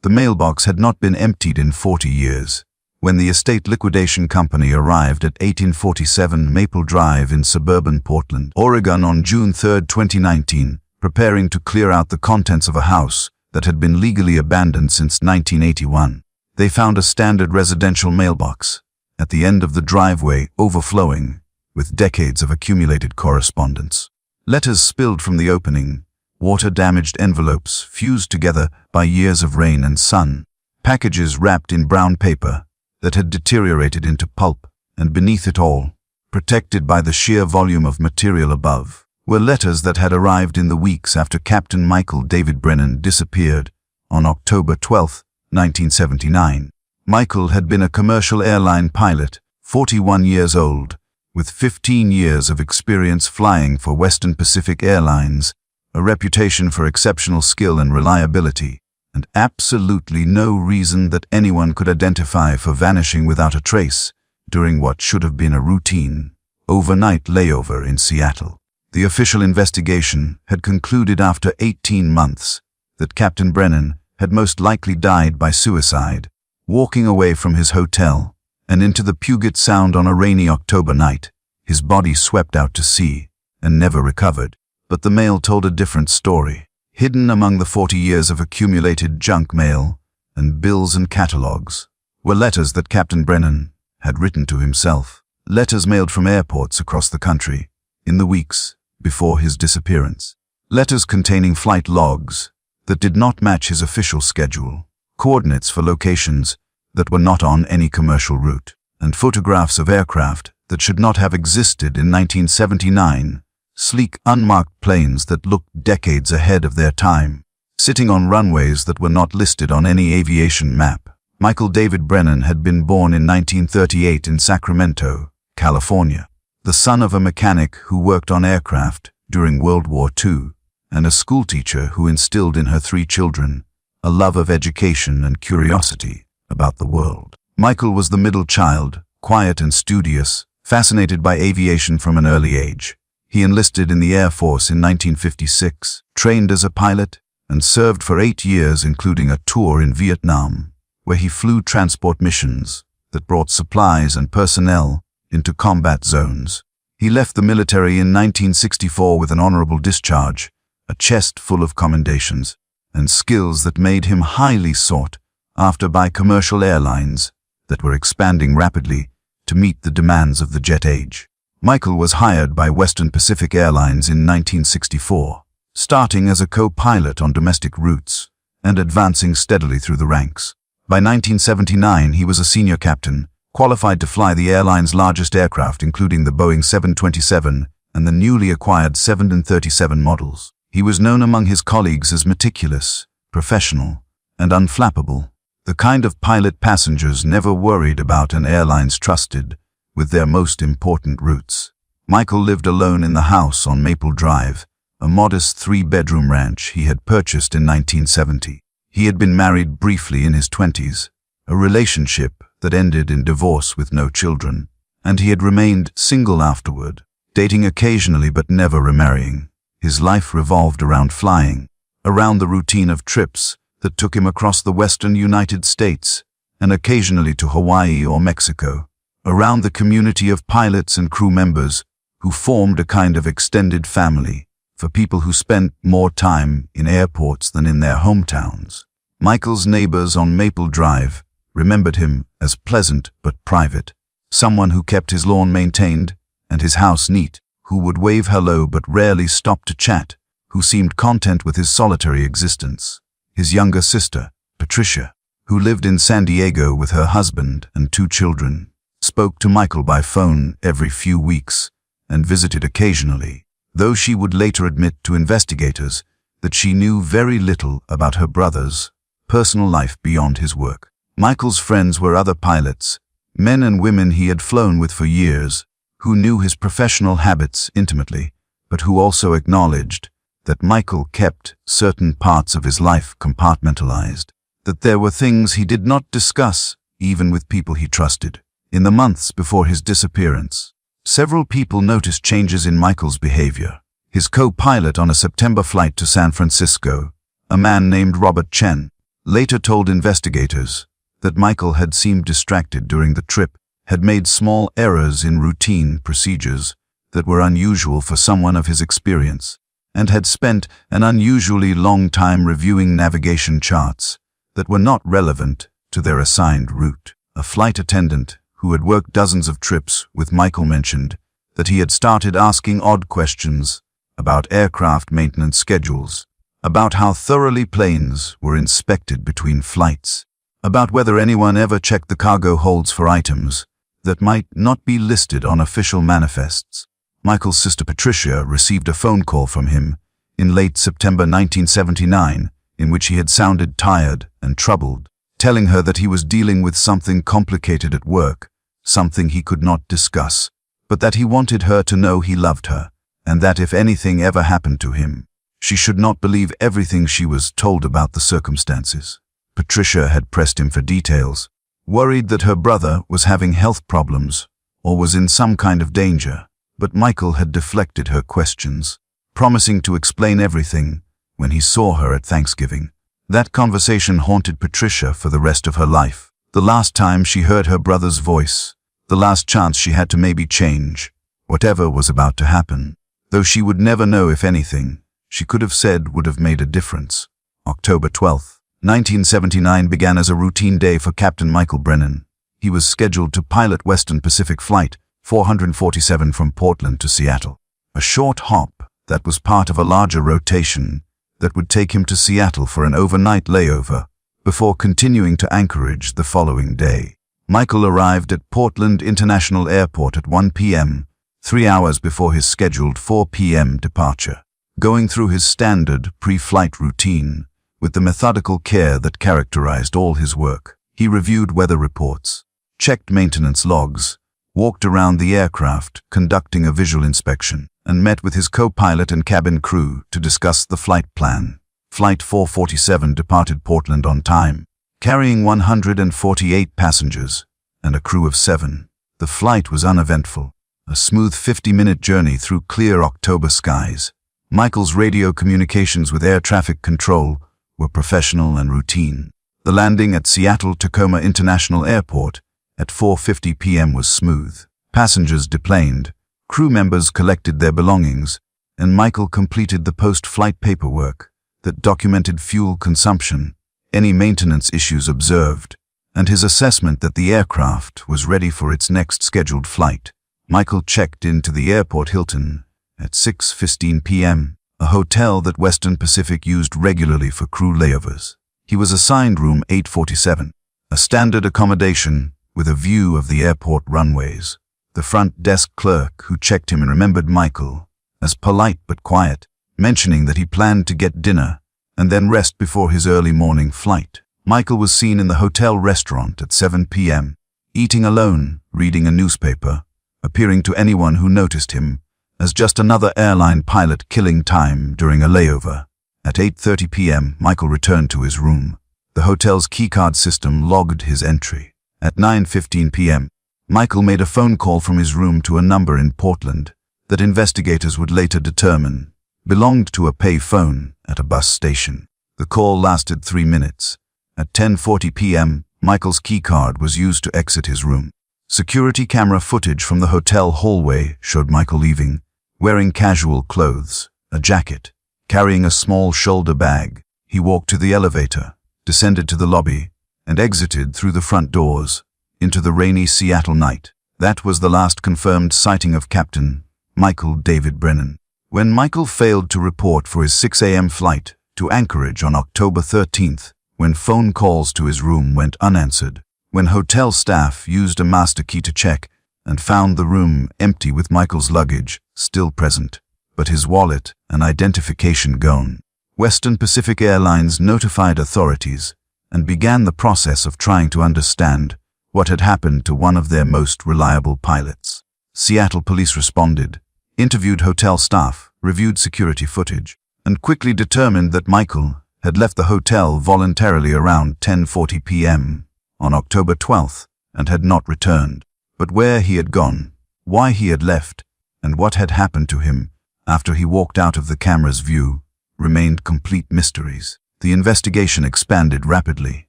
The mailbox had not been emptied in 40 years. When the estate liquidation company arrived at 1847 Maple Drive in suburban Portland, Oregon on June 3, 2019, preparing to clear out the contents of a house that had been legally abandoned since 1981, they found a standard residential mailbox at the end of the driveway, overflowing with decades of accumulated correspondence. Letters spilled from the opening, water-damaged envelopes fused together by years of rain and sun, packages wrapped in brown paper that had deteriorated into pulp, and beneath it all, protected by the sheer volume of material above, were letters that had arrived in the weeks after Captain Michael David Brennan disappeared on October 12, 1979. Michael had been a commercial airline pilot, 41 years old, with 15 years of experience flying for Western Pacific Airlines, a reputation for exceptional skill and reliability, and absolutely no reason that anyone could identify for vanishing without a trace during what should have been a routine, overnight layover in Seattle. The official investigation had concluded after 18 months that Captain Brennan had most likely died by suicide, walking away from his hotel and into the Puget Sound on a rainy October night. His body swept out to sea and never recovered. But the mail told a different story. Hidden among the 40 years of accumulated junk mail and bills and catalogs were letters that Captain Brennan had written to himself. Letters mailed from airports across the country in the weeks before his disappearance. Letters containing flight logs that did not match his official schedule, coordinates for locations that were not on any commercial route, and photographs of aircraft that should not have existed in 1979, sleek, unmarked planes that looked decades ahead of their time, sitting on runways that were not listed on any aviation map. Michael David Brennan had been born in 1938 in Sacramento, California, the son of a mechanic who worked on aircraft during World War II, and a schoolteacher who instilled in her 3 children a love of education and curiosity about the world. Michael was the middle child, quiet and studious, fascinated by aviation from an early age. He enlisted in the Air Force in 1956, trained as a pilot, and served for 8 years, including a tour in Vietnam, where he flew transport missions that brought supplies and personnel into combat zones. He left the military in 1964 with an honorable discharge, a chest full of commendations, and skills that made him highly sought after by commercial airlines that were expanding rapidly to meet the demands of the jet age. Michael was hired by Western Pacific Airlines in 1964, starting as a co-pilot on domestic routes and advancing steadily through the ranks. By 1979, he was a senior captain, qualified to fly the airline's largest aircraft, including the Boeing 727 and the newly acquired 737 models. He was known among his colleagues as meticulous, professional, and unflappable, the kind of pilot passengers never worried about and airlines trusted with their most important routes. Michael lived alone in the house on Maple Drive, a modest 3-bedroom ranch he had purchased in 1970. He had been married briefly in his 20s, a relationship that ended in divorce with no children, and he had remained single afterward, dating occasionally but never remarrying. His life revolved around flying, around the routine of trips that took him across the western United States and occasionally to Hawaii or Mexico, around the community of pilots and crew members who formed a kind of extended family for people who spent more time in airports than in their hometowns. Michael's neighbors on Maple Drive remembered him as pleasant but private, someone who kept his lawn maintained and his house neat, who would wave hello but rarely stop to chat, who seemed content with his solitary existence. His younger sister, Patricia, who lived in San Diego with her husband and 2 children, spoke to Michael by phone every few weeks and visited occasionally, though she would later admit to investigators that she knew very little about her brother's personal life beyond his work. Michael's friends were other pilots, men and women he had flown with for years, who knew his professional habits intimately, but who also acknowledged that Michael kept certain parts of his life compartmentalized, that there were things he did not discuss even with people he trusted. In the months before his disappearance, several people noticed changes in Michael's behavior. His co-pilot on a September flight to San Francisco, a man named Robert Chen, later told investigators that Michael had seemed distracted during the trip, had made small errors in routine procedures that were unusual for someone of his experience, and had spent an unusually long time reviewing navigation charts that were not relevant to their assigned route. A flight attendant who had worked dozens of trips with Michael mentioned that he had started asking odd questions about aircraft maintenance schedules, about how thoroughly planes were inspected between flights, about whether anyone ever checked the cargo holds for items that might not be listed on official manifests. Michael's sister Patricia received a phone call from him in late September 1979 in which he had sounded tired and troubled, telling her that he was dealing with something complicated at work, something he could not discuss, but that he wanted her to know he loved her, and that if anything ever happened to him, she should not believe everything she was told about the circumstances. Patricia had pressed him for details, worried that her brother was having health problems or was in some kind of danger, but Michael had deflected her questions, promising to explain everything when he saw her at Thanksgiving. That conversation haunted Patricia for the rest of her life. The last time she heard her brother's voice, the last chance she had to maybe change whatever was about to happen, though she would never know if anything she could have said would have made a difference. October 12, 1979 began as a routine day for Captain Michael Brennan. He was scheduled to pilot Western Pacific Flight 447 from Portland to Seattle, a short hop that was part of a larger rotation that would take him to Seattle for an overnight layover before continuing to Anchorage the following day. Michael arrived at Portland International Airport at 1 p.m., 3 hours before his scheduled 4 p.m. departure. Going through his standard pre-flight routine with the methodical care that characterized all his work, he reviewed weather reports, checked maintenance logs, walked around the aircraft conducting a visual inspection, and met with his co-pilot and cabin crew to discuss the flight plan. Flight 447 departed Portland on time, carrying 148 passengers and a crew of 7. The flight was uneventful, a smooth 50-minute journey through clear October skies. Michael's radio communications with air traffic control were professional and routine. The landing at Seattle-Tacoma International Airport at 4:50 p.m. was smooth. Passengers deplaned, crew members collected their belongings, and Michael completed the post-flight paperwork that documented fuel consumption, any maintenance issues observed, and his assessment that the aircraft was ready for its next scheduled flight. Michael checked into the airport Hilton at 6:15 p.m., a hotel that Western Pacific used regularly for crew layovers. He was assigned room 847, a standard accommodation with a view of the airport runways. The front desk clerk who checked him remembered Michael as polite but quiet, mentioning that he planned to get dinner and then rest before his early morning flight. Michael was seen in the hotel restaurant at 7 p.m., eating alone, reading a newspaper, appearing to anyone who noticed him as just another airline pilot killing time during a layover. At 8:30 p.m., Michael returned to his room. The hotel's keycard system logged his entry. At 9:15 p.m., Michael made a phone call from his room to a number in Portland that investigators would later determine belonged to a pay phone at a bus station. The call lasted 3 minutes. At 10:40 p.m., Michael's keycard was used to exit his room. Security camera footage from the hotel hallway showed Michael leaving, wearing casual clothes, a jacket, carrying a small shoulder bag. He walked to the elevator, descended to the lobby, and exited through the front doors into the rainy Seattle night. That was the last confirmed sighting of Captain Michael David Brennan. When Michael failed to report for his 6 a.m. flight to Anchorage on October 13th, when phone calls to his room went unanswered, when hotel staff used a master key to check and found the room empty with Michael's luggage still present, but his wallet and identification gone, Western Pacific Airlines notified authorities and began the process of trying to understand what had happened to one of their most reliable pilots. Seattle police responded, interviewed hotel staff, reviewed security footage, and quickly determined that Michael had left the hotel voluntarily around 10:40 p.m. on October 12th and had not returned. But where he had gone, why he had left, and what had happened to him after he walked out of the camera's view remained complete mysteries. The investigation expanded rapidly.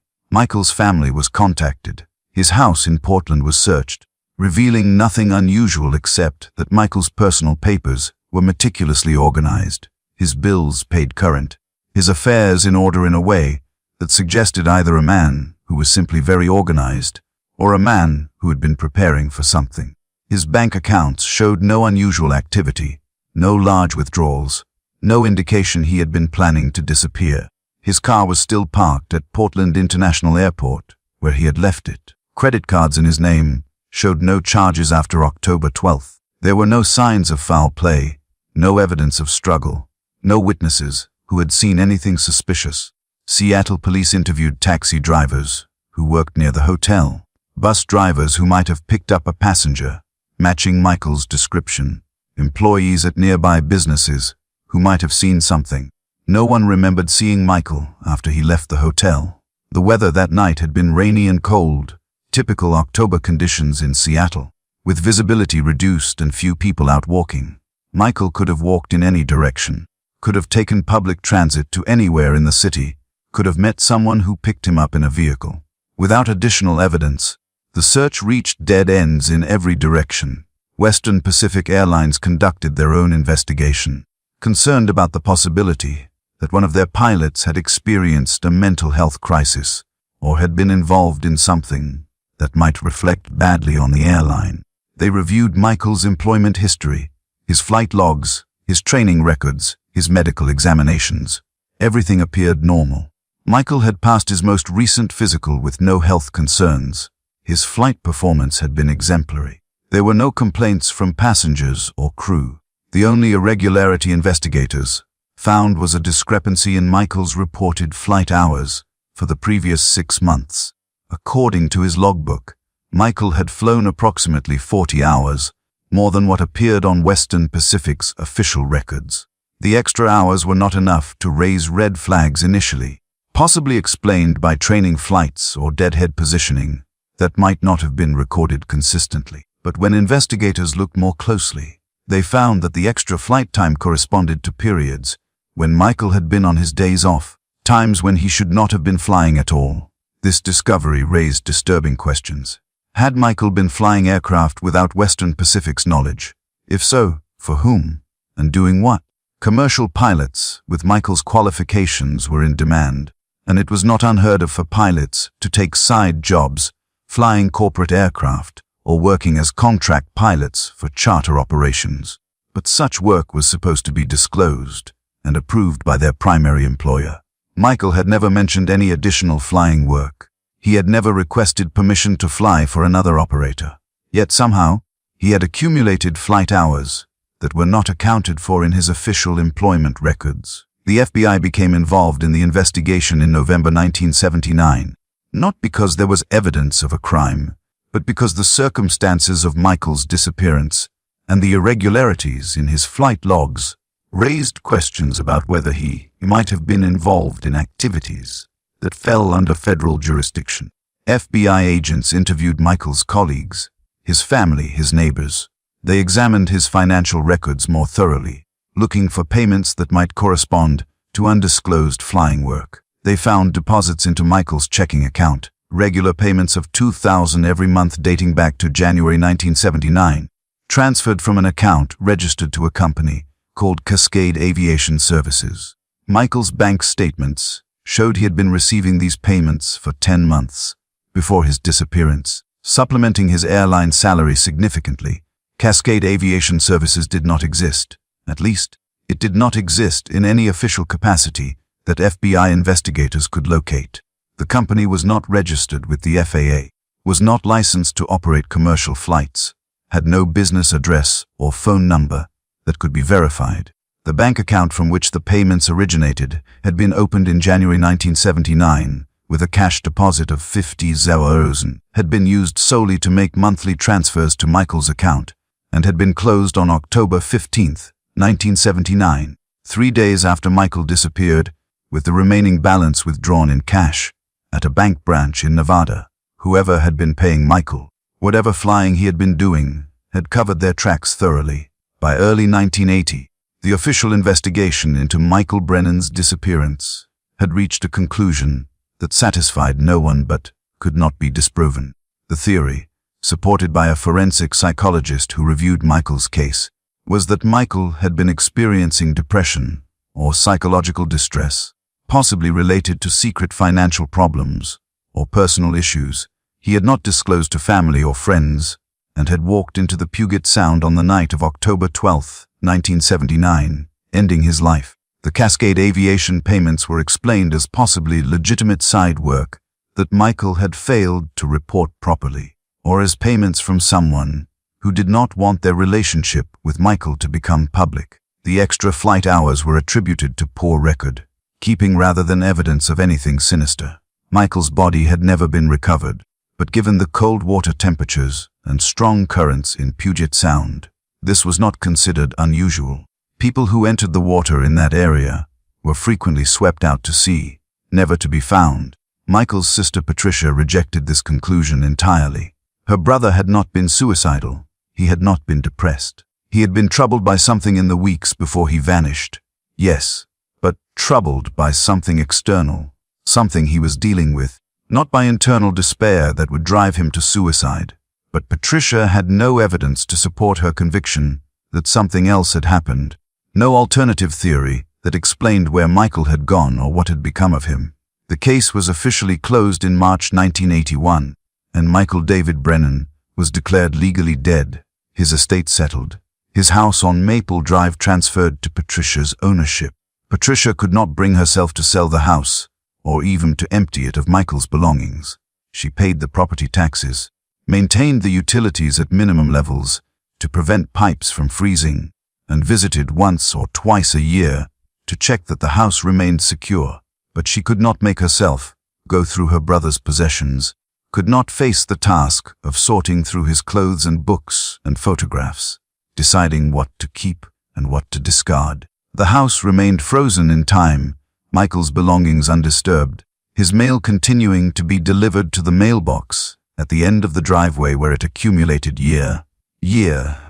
Michael's family was contacted. His house in Portland was searched, revealing nothing unusual except that Michael's personal papers were meticulously organized, his bills paid current, his affairs in order in a way that suggested either a man who was simply very organized or a man who had been preparing for something. His bank accounts showed no unusual activity, no large withdrawals, no indication he had been planning to disappear. His car was still parked at Portland International Airport, where he had left it. Credit cards in his name showed no charges after October 12th. There were no signs of foul play, no evidence of struggle, no witnesses who had seen anything suspicious. Seattle police interviewed taxi drivers who worked near the hotel, bus drivers who might have picked up a passenger, matching Michael's description, employees at nearby businesses who might have seen something. No one remembered seeing Michael after he left the hotel. The weather that night had been rainy and cold, typical October conditions in Seattle, with visibility reduced and few people out walking. Michael could have walked in any direction, could have taken public transit to anywhere in the city, could have met someone who picked him up in a vehicle. Without additional evidence, the search reached dead ends in every direction. Western Pacific Airlines conducted their own investigation, concerned about the possibility that one of their pilots had experienced a mental health crisis or had been involved in something that might reflect badly on the airline. They reviewed Michael's employment history, his flight logs, his training records, his medical examinations. Everything appeared normal. Michael had passed his most recent physical with no health concerns. His flight performance had been exemplary. There were no complaints from passengers or crew. The only irregularity investigators found was a discrepancy in Michael's reported flight hours for the previous 6 months. According to his logbook, Michael had flown approximately 40 hours, more than what appeared on Western Pacific's official records. The extra hours were not enough to raise red flags initially, possibly explained by training flights or deadhead positioning that might not have been recorded consistently. But when investigators looked more closely, they found that the extra flight time corresponded to periods when Michael had been on his days off, times when he should not have been flying at all. This discovery raised disturbing questions. Had Michael been flying aircraft without Western Pacific's knowledge? If so, for whom? And doing what? Commercial pilots with Michael's qualifications were in demand, and it was not unheard of for pilots to take side jobs, flying corporate aircraft, or working as contract pilots for charter operations. But such work was supposed to be disclosed and approved by their primary employer. Michael had never mentioned any additional flying work. He had never requested permission to fly for another operator. Yet somehow, he had accumulated flight hours that were not accounted for in his official employment records. The FBI became involved in the investigation in November 1979, not because there was evidence of a crime, but because the circumstances of Michael's disappearance and the irregularities in his flight logs raised questions about whether he might have been involved in activities that fell under federal jurisdiction. FBI agents interviewed Michael's colleagues, his family, his neighbors. They examined his financial records more thoroughly, looking for payments that might correspond to undisclosed flying work. They found deposits into Michael's checking account, regular payments of $2,000 every month dating back to January 1979, transferred from an account registered to a company called Cascade Aviation Services. Michael's bank statements showed he had been receiving these payments for 10 months before his disappearance, supplementing his airline salary significantly. Cascade Aviation Services did not exist. At least, it did not exist in any official capacity that FBI investigators could locate. The company was not registered with the FAA, was not licensed to operate commercial flights, had no business address or phone number that could be verified. The bank account from which the payments originated had been opened in January 1979 with a cash deposit of 50,000, had been used solely to make monthly transfers to Michael's account, and had been closed on October 15, 1979, 3 days after Michael disappeared, with the remaining balance withdrawn in cash at a bank branch in Nevada. Whoever had been paying Michael, whatever flying he had been doing, had covered their tracks thoroughly. By early 1980, the official investigation into Michael Brennan's disappearance had reached a conclusion that satisfied no one but could not be disproven. The theory, supported by a forensic psychologist who reviewed Michael's case, was that Michael had been experiencing depression or psychological distress, possibly related to secret financial problems or personal issues he had not disclosed to family or friends, and had walked into the Puget Sound on the night of October 12, 1979, ending his life. The Cascade Aviation payments were explained as possibly legitimate side work that Michael had failed to report properly, or as payments from someone who did not want their relationship with Michael to become public. The extra flight hours were attributed to poor record keeping rather than evidence of anything sinister. Michael's body had never been recovered, but given the cold water temperatures and strong currents in Puget Sound, this was not considered unusual. People who entered the water in that area were frequently swept out to sea, never to be found. Michael's sister Patricia rejected this conclusion entirely. Her brother had not been suicidal. He had not been depressed. He had been troubled by something in the weeks before he vanished. Yes, but troubled by something external, something he was dealing with, not by internal despair that would drive him to suicide. But Patricia had no evidence to support her conviction that something else had happened, no alternative theory that explained where Michael had gone or what had become of him. The case was officially closed in March 1981, and Michael David Brennan was declared legally dead, his estate settled, his house on Maple Drive transferred to Patricia's ownership. Patricia could not bring herself to sell the house, or even to empty it of Michael's belongings. She paid the property taxes, maintained the utilities at minimum levels to prevent pipes from freezing, and visited once or twice a year to check that the house remained secure. But she could not make herself go through her brother's possessions, could not face the task of sorting through his clothes and books and photographs, deciding what to keep and what to discard. The house remained frozen in time, Michael's belongings undisturbed, his mail continuing to be delivered to the mailbox at the end of the driveway where it accumulated year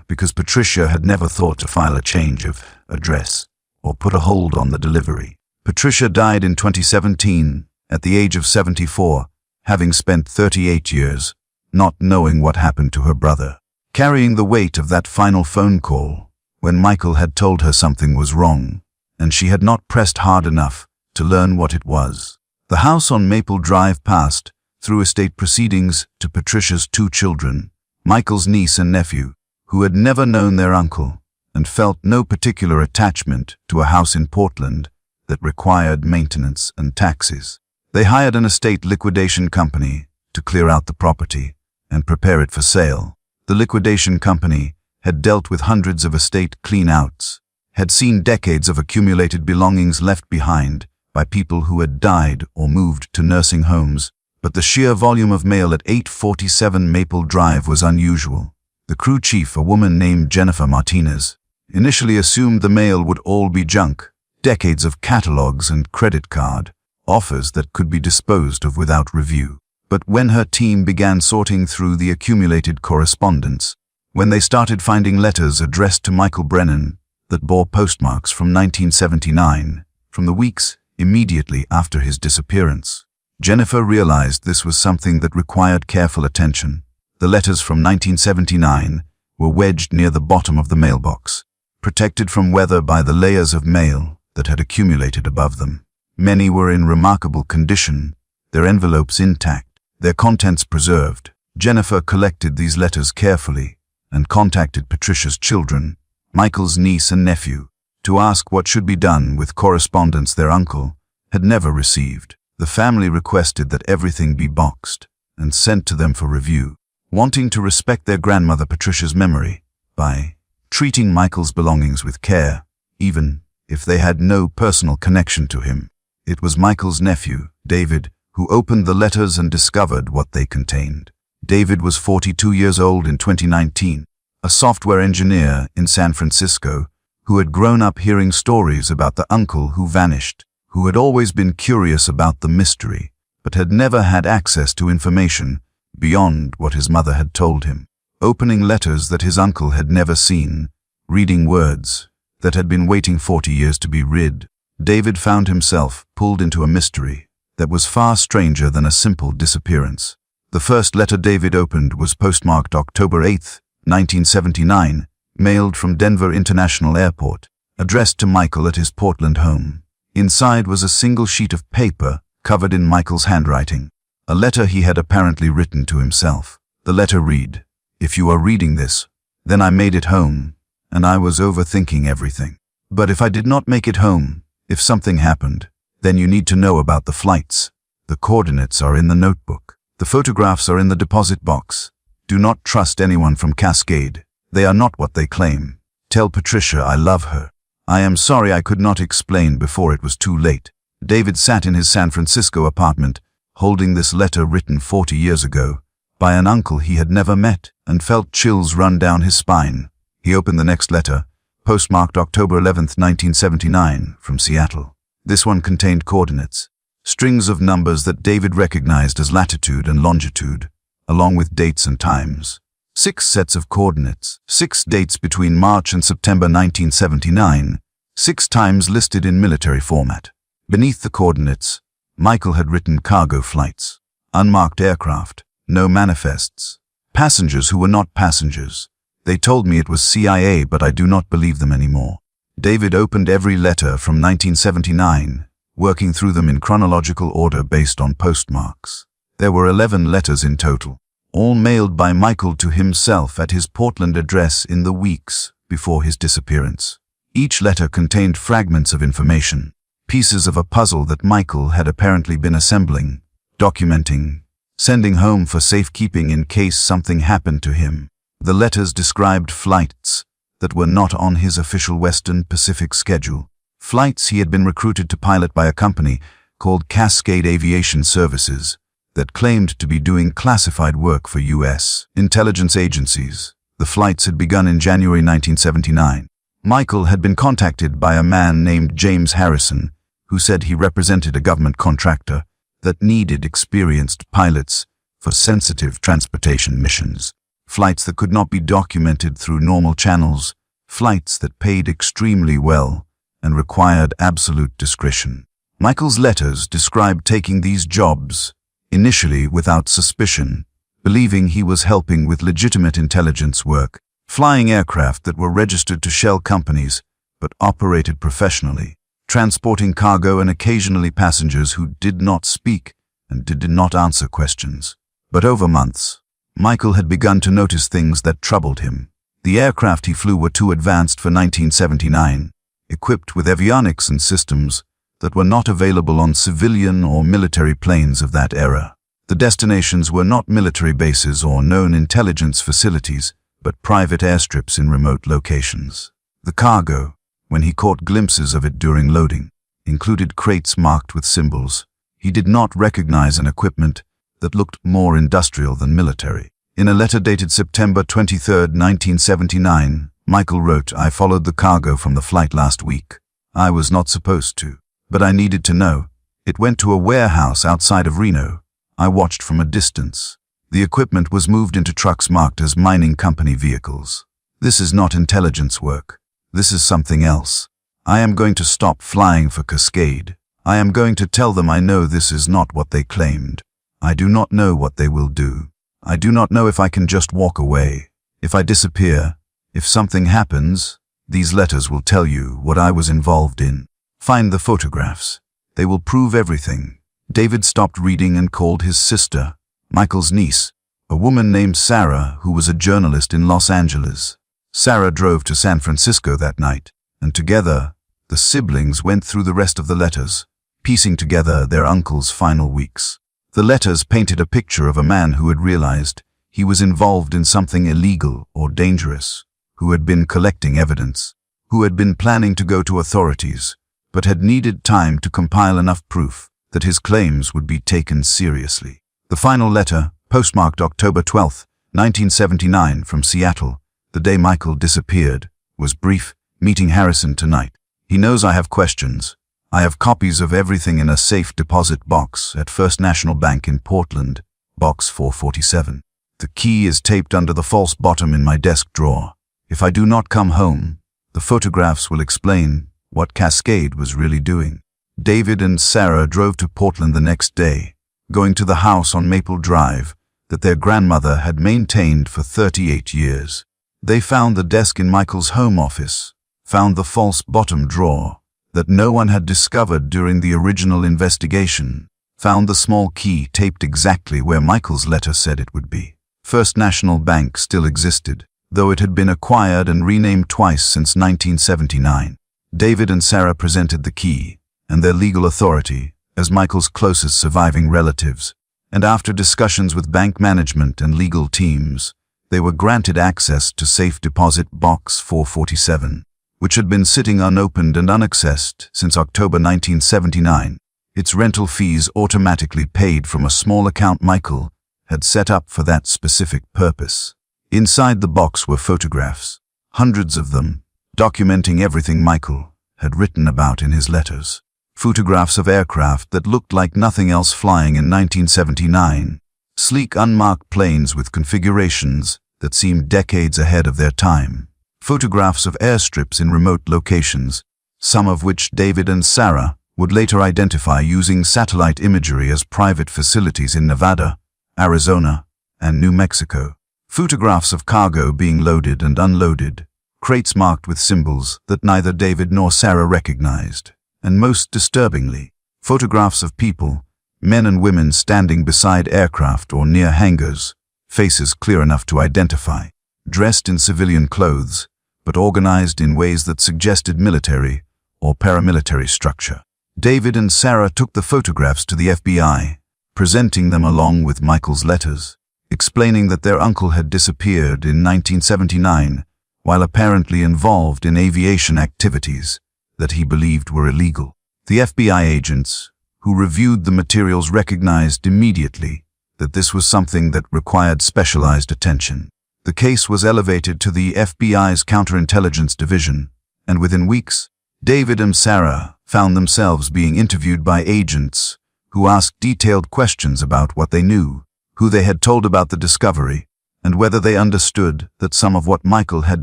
because Patricia had never thought to file a change of address or put a hold on the delivery. Patricia died in 2017 at the age of 74, having spent 38 years not knowing what happened to her brother, carrying the weight of that final phone call when Michael had told her something was wrong, and she had not pressed hard enough to learn what it was. The house on Maple Drive passed through estate proceedings to Patricia's 2 children, Michael's niece and nephew, who had never known their uncle and felt no particular attachment to a house in Portland that required maintenance and taxes. They hired an estate liquidation company to clear out the property and prepare it for sale. The liquidation company had dealt with hundreds of estate clean-outs, had seen decades of accumulated belongings left behind by people who had died or moved to nursing homes, but the sheer volume of mail at 847 Maple Drive was unusual. The crew chief, a woman named Jennifer Martinez, initially assumed the mail would all be junk, decades of catalogs and credit card offers that could be disposed of without review. But when her team began sorting through the accumulated correspondence, when they started finding letters addressed to Michael Brennan that bore postmarks from 1979, from the weeks immediately after his disappearance, Jennifer realized this was something that required careful attention. The letters from 1979 were wedged near the bottom of the mailbox, protected from weather by the layers of mail that had accumulated above them. Many were in remarkable condition, their envelopes intact, their contents preserved. Jennifer collected these letters carefully and contacted Patricia's children, Michael's niece and nephew, to ask what should be done with correspondence their uncle had never received. The family requested that everything be boxed and sent to them for review, wanting to respect their grandmother Patricia's memory by treating Michael's belongings with care, even if they had no personal connection to him. It was Michael's nephew, David, who opened the letters and discovered what they contained. David was 42 years old in 2019, a software engineer in San Francisco who had grown up hearing stories about the uncle who vanished, who had always been curious about the mystery, but had never had access to information beyond what his mother had told him. Opening letters that his uncle had never seen, reading words that had been waiting 40 years to be read, David found himself pulled into a mystery that was far stranger than a simple disappearance. The first letter David opened was postmarked October 8, 1979, mailed from Denver International Airport, addressed to Michael at his Portland home. Inside was a single sheet of paper covered in Michael's handwriting, a letter he had apparently written to himself. The letter read, "If you are reading this, then I made it home, and I was overthinking everything. But if I did not make it home, if something happened, then you need to know about the flights. The coordinates are in the notebook. The photographs are in the deposit box. Do not trust anyone from Cascade. They are not what they claim. Tell Patricia I love her. I am sorry I could not explain before it was too late." David sat in his San Francisco apartment, holding this letter written 40 years ago by an uncle he had never met, and felt chills run down his spine. He opened the next letter, postmarked October 11, 1979, from Seattle. This one contained coordinates, strings of numbers that David recognized as latitude and longitude, along with dates and times. 6 sets of coordinates, 6 dates between March and September 1979, 6 times listed in military format. Beneath the coordinates, Michael had written cargo flights, unmarked aircraft, no manifests, passengers who were not passengers. They told me it was CIA, but I do not believe them anymore. David opened every letter from 1979, working through them in chronological order based on postmarks. There were 11 letters in total, all mailed by Michael to himself at his Portland address in the weeks before his disappearance. Each letter contained fragments of information, pieces of a puzzle that Michael had apparently been assembling, documenting, sending home for safekeeping in case something happened to him. The letters described flights that were not on his official Western Pacific schedule, flights he had been recruited to pilot by a company called Cascade Aviation Services that claimed to be doing classified work for U.S. intelligence agencies. The flights had begun in January 1979. Michael had been contacted by a man named James Harrison, who said he represented a government contractor that needed experienced pilots for sensitive transportation missions. Flights that could not be documented through normal channels, flights that paid extremely well and required absolute discretion. Michael's letters described taking these jobs, initially without suspicion, believing he was helping with legitimate intelligence work, flying aircraft that were registered to shell companies but operated professionally, transporting cargo and occasionally passengers who did not speak and did not answer questions. But over months, Michael had begun to notice things that troubled him. The aircraft he flew were too advanced for 1979, equipped with avionics and systems that were not available on civilian or military planes of that era. The destinations were not military bases or known intelligence facilities, but private airstrips in remote locations. The cargo, when he caught glimpses of it during loading, included crates marked with symbols. He did not recognize an equipment that looked more industrial than military. In a letter dated September 23, 1979, Michael wrote, "I followed the cargo from the flight last week. I was not supposed to, but I needed to know. It went to a warehouse outside of Reno. I watched from a distance. The equipment was moved into trucks marked as mining company vehicles. This is not intelligence work. This is something else. I am going to stop flying for Cascade. I am going to tell them I know this is not what they claimed. I do not know what they will do. I do not know if I can just walk away. If I disappear, if something happens, these letters will tell you what I was involved in. Find the photographs. They will prove everything." David stopped reading and called his sister, Michael's niece, a woman named Sarah who was a journalist in Los Angeles. Sarah drove to San Francisco that night, and together, the siblings went through the rest of the letters, piecing together their uncle's final weeks. The letters painted a picture of a man who had realized he was involved in something illegal or dangerous, who had been collecting evidence, who had been planning to go to authorities, but had needed time to compile enough proof that his claims would be taken seriously. The final letter, postmarked October 12, 1979, from Seattle, the day Michael disappeared, was brief. "Meeting Harrison tonight. He knows I have questions. I have copies of everything in a safe deposit box at First National Bank in Portland, box 447. The key is taped under the false bottom in my desk drawer. If I do not come home, the photographs will explain what Cascade was really doing. David and Sarah drove to Portland the next day, going to the house on Maple Drive that their grandmother had maintained for 38 years. They found the desk in Michael's home office, found the false bottom drawer that no one had discovered during the original investigation, found the small key taped exactly where Michael's letter said it would be. First National Bank still existed, though it had been acquired and renamed twice since 1979. David and Sarah presented the key and their legal authority as Michael's closest surviving relatives, and after discussions with bank management and legal teams, they were granted access to safe deposit box 447, which had been sitting unopened and unaccessed since October 1979. Its rental fees automatically paid from a small account Michael had set up for that specific purpose. Inside the box were photographs, hundreds of them, documenting everything Michael had written about in his letters. Photographs of aircraft that looked like nothing else flying in 1979, sleek unmarked planes with configurations that seemed decades ahead of their time. Photographs of airstrips in remote locations, some of which David and Sarah would later identify using satellite imagery as private facilities in Nevada, Arizona, and New Mexico. Photographs of cargo being loaded and unloaded, crates marked with symbols that neither David nor Sarah recognized. And most disturbingly, photographs of people, men and women standing beside aircraft or near hangars, faces clear enough to identify, dressed in civilian clothes, but organized in ways that suggested military or paramilitary structure. David and Sarah took the photographs to the FBI, presenting them along with Michael's letters, explaining that their uncle had disappeared in 1979 while apparently involved in aviation activities that he believed were illegal. The FBI agents who reviewed the materials recognized immediately that this was something that required specialized attention. The case was elevated to the FBI's counterintelligence division, and within weeks, David and Sarah found themselves being interviewed by agents who asked detailed questions about what they knew, who they had told about the discovery, and whether they understood that some of what Michael had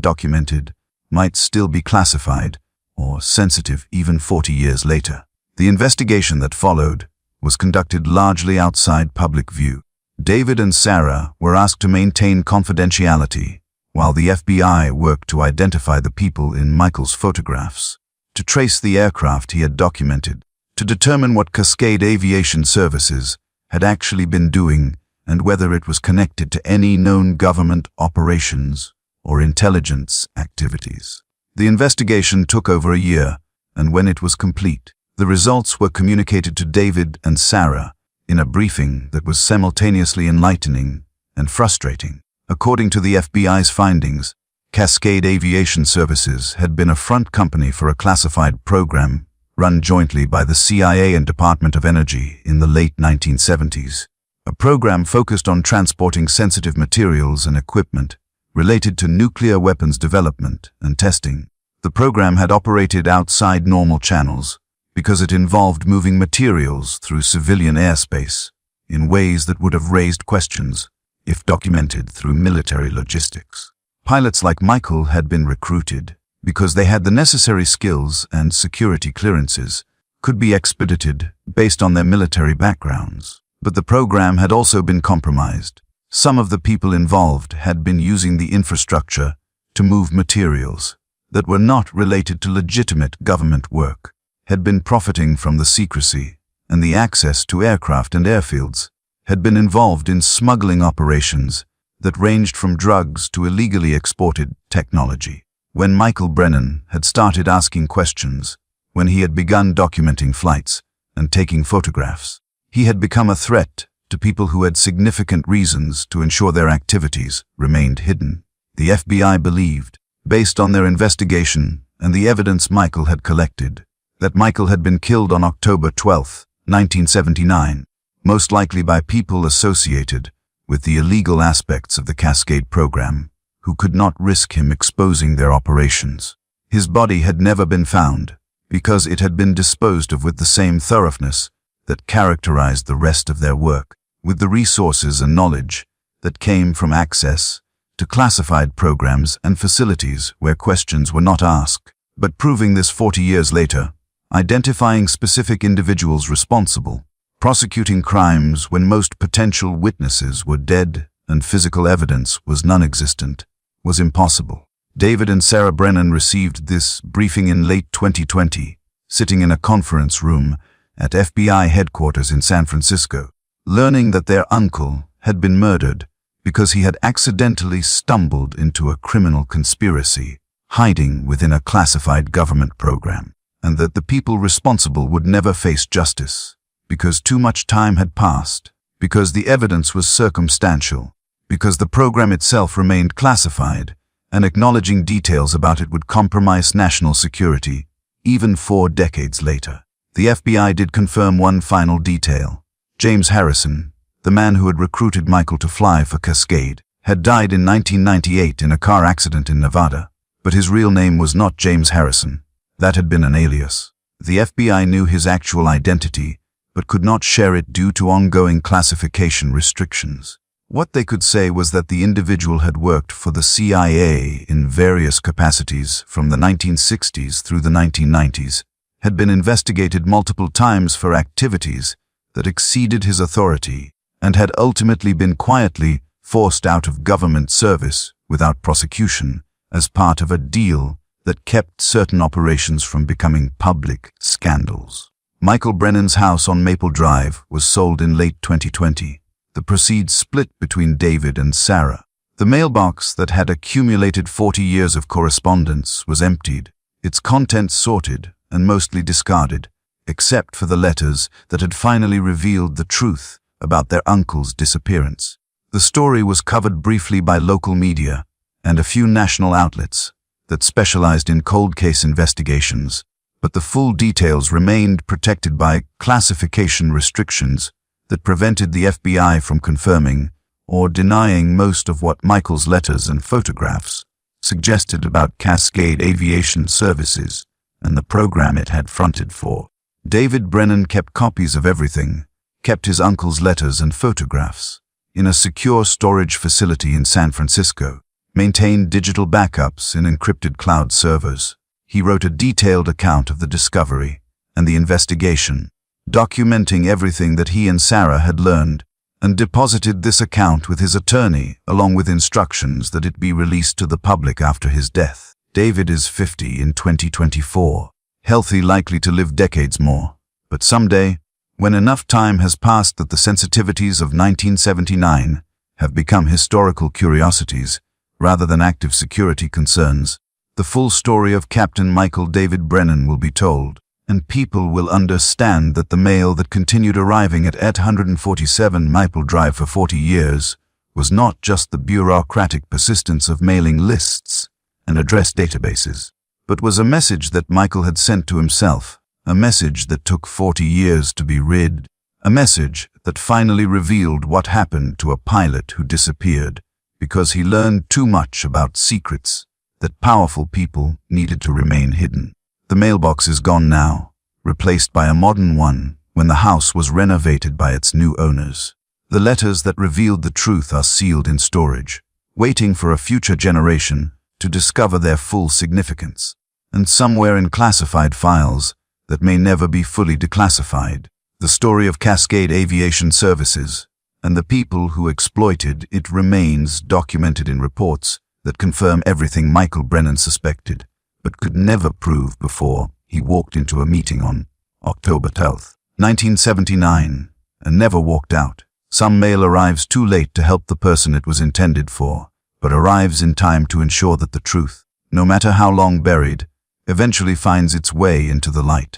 documented might still be classified or sensitive even 40 years later. The investigation that followed was conducted largely outside public view. David and Sarah were asked to maintain confidentiality, while the FBI worked to identify the people in Michael's photographs, to trace the aircraft he had documented, to determine what Cascade Aviation Services had actually been doing and whether it was connected to any known government operations or intelligence activities. The investigation took over a year, and when it was complete, the results were communicated to David and Sarah in a briefing that was simultaneously enlightening and frustrating. According to the FBI's findings, Cascade Aviation Services had been a front company for a classified program run jointly by the CIA and Department of Energy in the late 1970s, a program focused on transporting sensitive materials and equipment related to nuclear weapons development and testing. The program had operated outside normal channels because it involved moving materials through civilian airspace in ways that would have raised questions if documented through military logistics. Pilots like Michael had been recruited because they had the necessary skills and security clearances, could be expedited based on their military backgrounds. But the program had also been compromised. Some of the people involved had been using the infrastructure to move materials that were not related to legitimate government work, had been profiting from the secrecy and the access to aircraft and airfields, had been involved in smuggling operations that ranged from drugs to illegally exported technology. When Michael Brennan had started asking questions, when he had begun documenting flights and taking photographs, he had become a threat to people who had significant reasons to ensure their activities remained hidden. The FBI believed, based on their investigation and the evidence Michael had collected, that Michael had been killed on October 12, 1979, most likely by people associated with the illegal aspects of the Cascade program, who could not risk him exposing their operations. His body had never been found because it had been disposed of with the same thoroughness that characterized the rest of their work, with the resources and knowledge that came from access to classified programs and facilities where questions were not asked, but proving this 40 years later, identifying specific individuals responsible, prosecuting crimes when most potential witnesses were dead and physical evidence was non-existent, was impossible. David and Sarah Brennan received this briefing in late 2020, sitting in a conference room at FBI headquarters in San Francisco, learning that their uncle had been murdered because he had accidentally stumbled into a criminal conspiracy, hiding within a classified government program, and that the people responsible would never face justice, because too much time had passed, because the evidence was circumstantial, because the program itself remained classified, and acknowledging details about it would compromise national security, even 4 decades later. The FBI did confirm one final detail. James Harrison, the man who had recruited Michael to fly for Cascade, had died in 1998 in a car accident in Nevada, but his real name was not James Harrison. That had been an alias. The FBI knew his actual identity, but could not share it due to ongoing classification restrictions. What they could say was that the individual had worked for the CIA in various capacities from the 1960s through the 1990s, had been investigated multiple times for activities that exceeded his authority, and had ultimately been quietly forced out of government service without prosecution as part of a deal that kept certain operations from becoming public scandals. Michael Brennan's house on Maple Drive was sold in late 2020. The proceeds split between David and Sarah. The mailbox that had accumulated 40 years of correspondence was emptied, its contents sorted and mostly discarded, except for the letters that had finally revealed the truth about their uncle's disappearance. The story was covered briefly by local media and a few national outlets that specialized in cold case investigations, but the full details remained protected by classification restrictions that prevented the FBI from confirming or denying most of what Michael's letters and photographs suggested about Cascade Aviation Services and the program it had fronted for. David Brennan kept copies of everything, kept his uncle's letters and photographs in a secure storage facility in San Francisco, maintained digital backups in encrypted cloud servers. He wrote a detailed account of the discovery and the investigation, documenting everything that he and Sarah had learned, and deposited this account with his attorney along with instructions that it be released to the public after his death. David is 50 in 2024, healthy, likely to live decades more, but someday, when enough time has passed that the sensitivities of 1979 have become historical curiosities rather than active security concerns, the full story of Captain Michael David Brennan will be told, and people will understand that the mail that continued arriving at 847 Maple Drive for 40 years was not just the bureaucratic persistence of mailing lists and address databases, but was a message that Michael had sent to himself, a message that took 40 years to be read, a message that finally revealed what happened to a pilot who disappeared because he learned too much about secrets that powerful people needed to remain hidden. The mailbox is gone now, replaced by a modern one when the house was renovated by its new owners. The letters that revealed the truth are sealed in storage, waiting for a future generation to discover their full significance, and somewhere in classified files that may never be fully declassified, the story of Cascade Aviation Services and the people who exploited it remains documented in reports that confirm everything Michael Brennan suspected, but could never prove before he walked into a meeting on October 12, 1979, and never walked out. Some mail arrives too late to help the person it was intended for, but arrives in time to ensure that the truth, no matter how long buried, eventually finds its way into the light.